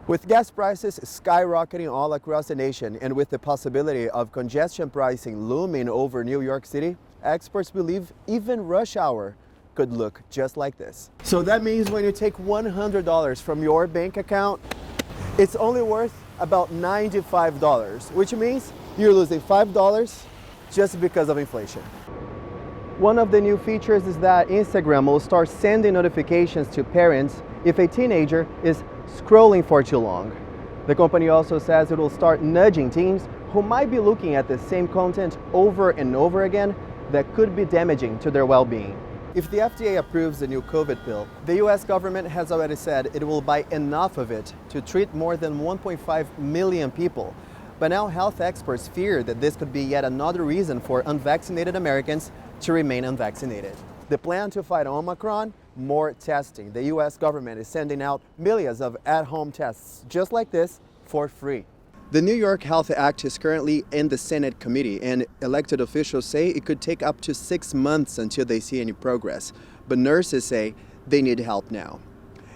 With gas prices skyrocketing all across the nation and with the possibility of congestion pricing looming over New York City, experts believe even rush hour could look just like this. So that means when you take $100 from your bank account, it's only worth about $95, which means you're losing $5 just because of inflation. One of the new features is that Instagram will start sending notifications to parents if a teenager is scrolling for too long. The company also says it will start nudging teens who might be looking at the same content over and over again that could be damaging to their well-being. If the FDA approves the new COVID pill, the US government has already said it will buy enough of it to treat more than 1.5 million people. But now health experts fear that this could be yet another reason for unvaccinated Americans to remain unvaccinated. The plan to fight Omicron? More testing. The US government is sending out millions of at-home tests just like this for free. The New York Health Act is currently in the Senate committee, and elected officials say it could take up to 6 months until they see any progress. But nurses say they need help now.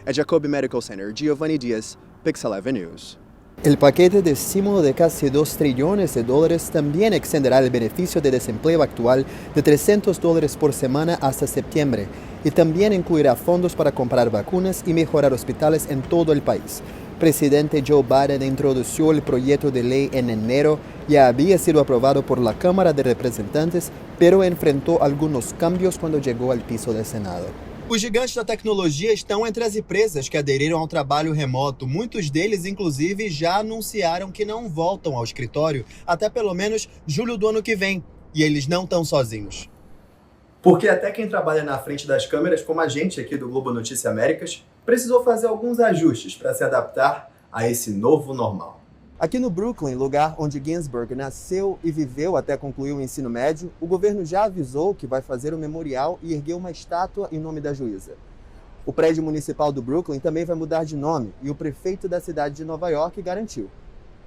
At Jacobi Medical Center, Geovany Dias, Pix 11 News. El paquete de estímulo de casi $2 trillones también extenderá el beneficio de desempleo actual de $300 por semana hasta septiembre y también incluirá fondos para comprar vacunas y mejorar hospitales en todo el país. Presidente Joe Biden introdujo el proyecto de ley en enero, ya había sido aprobado por la Cámara de Representantes, pero enfrentó algunos cambios cuando llegó al piso del Senado. Os gigantes da tecnologia estão entre as empresas que aderiram ao trabalho remoto. Muitos deles, inclusive, já anunciaram que não voltam ao escritório até pelo menos julho do ano que vem. E eles não estão sozinhos. Porque até quem trabalha na frente das câmeras, como a gente aqui do Globo Notícias Américas, precisou fazer alguns ajustes para se adaptar a esse novo normal. Aqui no Brooklyn, lugar onde Ginsburg nasceu e viveu até concluir o ensino médio, o governo já avisou que vai fazer um memorial e erguer uma estátua em nome da juíza. O prédio municipal do Brooklyn também vai mudar de nome e o prefeito da cidade de Nova York garantiu: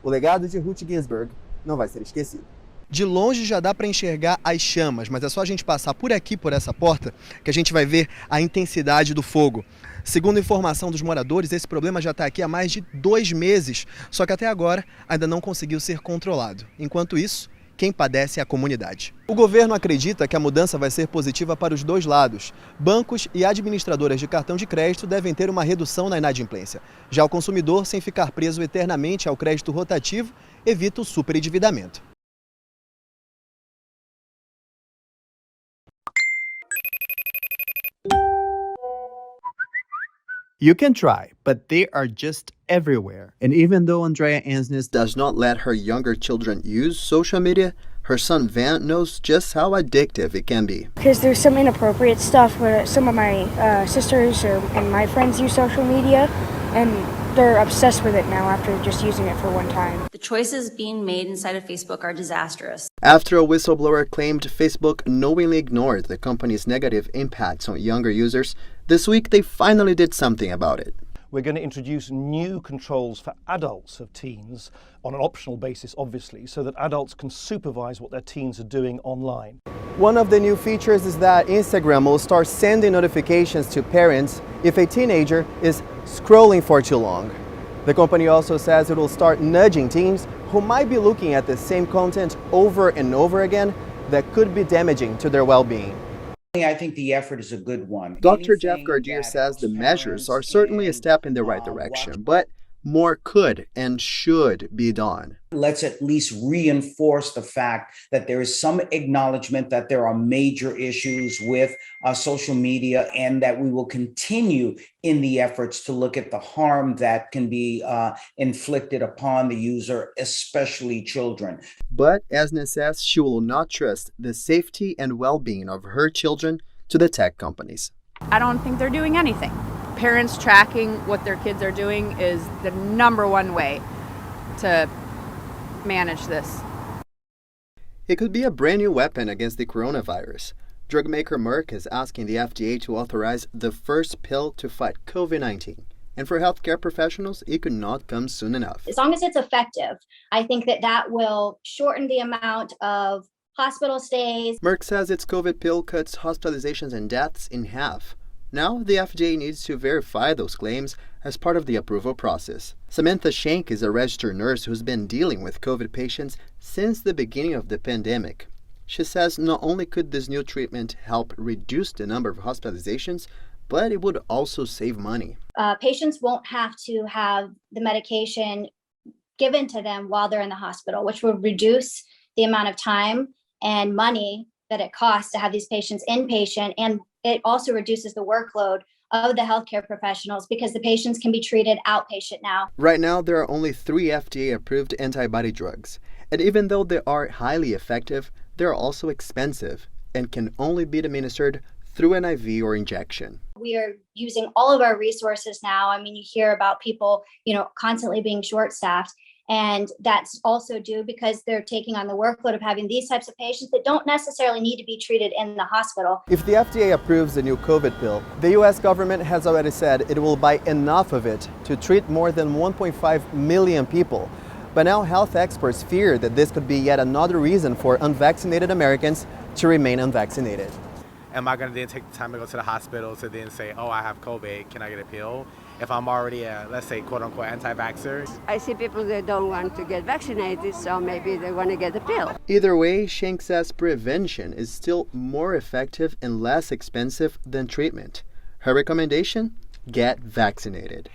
o legado de Ruth Ginsburg não vai ser esquecido. De longe já dá para enxergar as chamas, mas é só a gente passar por aqui, por essa porta, que a gente vai ver a intensidade do fogo. Segundo informação dos moradores, esse problema já está aqui há mais de 2 meses, só que até agora ainda não conseguiu ser controlado. Enquanto isso, quem padece é a comunidade. O governo acredita que a mudança vai ser positiva para os dois lados. Bancos e administradoras de cartão de crédito devem ter uma redução na inadimplência. Já o consumidor, sem ficar preso eternamente ao crédito rotativo, evita o superendividamento. You can try, but they are just everywhere. And even though Andrea Ansnes Does not let her younger children use social media, her son Van knows just how addictive it can be. Because there's some inappropriate stuff, but some of my sisters and my friends use social media, and they're obsessed with it now after just using it for one time. The choices being made inside of Facebook are disastrous. After a whistleblower claimed Facebook knowingly ignored the company's negative impacts on younger users, this week they finally did something about it. We're going to introduce new controls for adults of teens on an optional basis, obviously, so that adults can supervise what their teens are doing online. One of the new features is that Instagram will start sending notifications to parents if a teenager is scrolling for too long. The company also says it will start nudging teens who might be looking at the same content over and over again that could be damaging to their well-being. I think the effort is a good one. Dr. Jeff Gardier says the measures are certainly a step in the right direction, but more could and should be done. Let's at least reinforce the fact that there is some acknowledgement that there are major issues with social media, and that we will continue in the efforts to look at the harm that can be inflicted upon the user, especially children. But Esna says she will not trust the safety and well-being of her children to the tech companies. I don't think they're doing anything. Parents tracking what their kids are doing is the #1 way to manage this. It could be a brand new weapon against the coronavirus. Drug maker Merck is asking the FDA to authorize the first pill to fight COVID-19. And for healthcare professionals, it could not come soon enough. As long as it's effective, I think that will shorten the amount of hospital stays. Merck says its COVID pill cuts hospitalizations and deaths in half. Now, the FDA needs to verify those claims as part of the approval process. Samantha Schenk is a registered nurse who's been dealing with COVID patients since the beginning of the pandemic. She says not only could this new treatment help reduce the number of hospitalizations, but it would also save money. Patients won't have to have the medication given to them while they're in the hospital, which will reduce the amount of time and money that it costs to have these patients inpatient. And it also reduces the workload of the healthcare professionals because the patients can be treated outpatient now. Right now, there are only 3 FDA-approved antibody drugs. And even though they are highly effective, they're also expensive and can only be administered through an IV or injection. We are using all of our resources now. I mean, you hear about people, constantly being short-staffed. And that's also due because they're taking on the workload of having these types of patients that don't necessarily need to be treated in the hospital. If the FDA approves the new COVID pill, the U.S. government has already said it will buy enough of it to treat more than 1.5 million people. But now health experts fear that this could be yet another reason for unvaccinated Americans to remain unvaccinated. Am I going to then take the time to go to the hospital to then say, oh, I have COVID, can I get a pill? If I'm already a, let's say, quote-unquote anti-vaxxer. I see people that don't want to get vaccinated, so maybe they want to get the pill. Either way, Schenk says prevention is still more effective and less expensive than treatment. Her recommendation? Get vaccinated.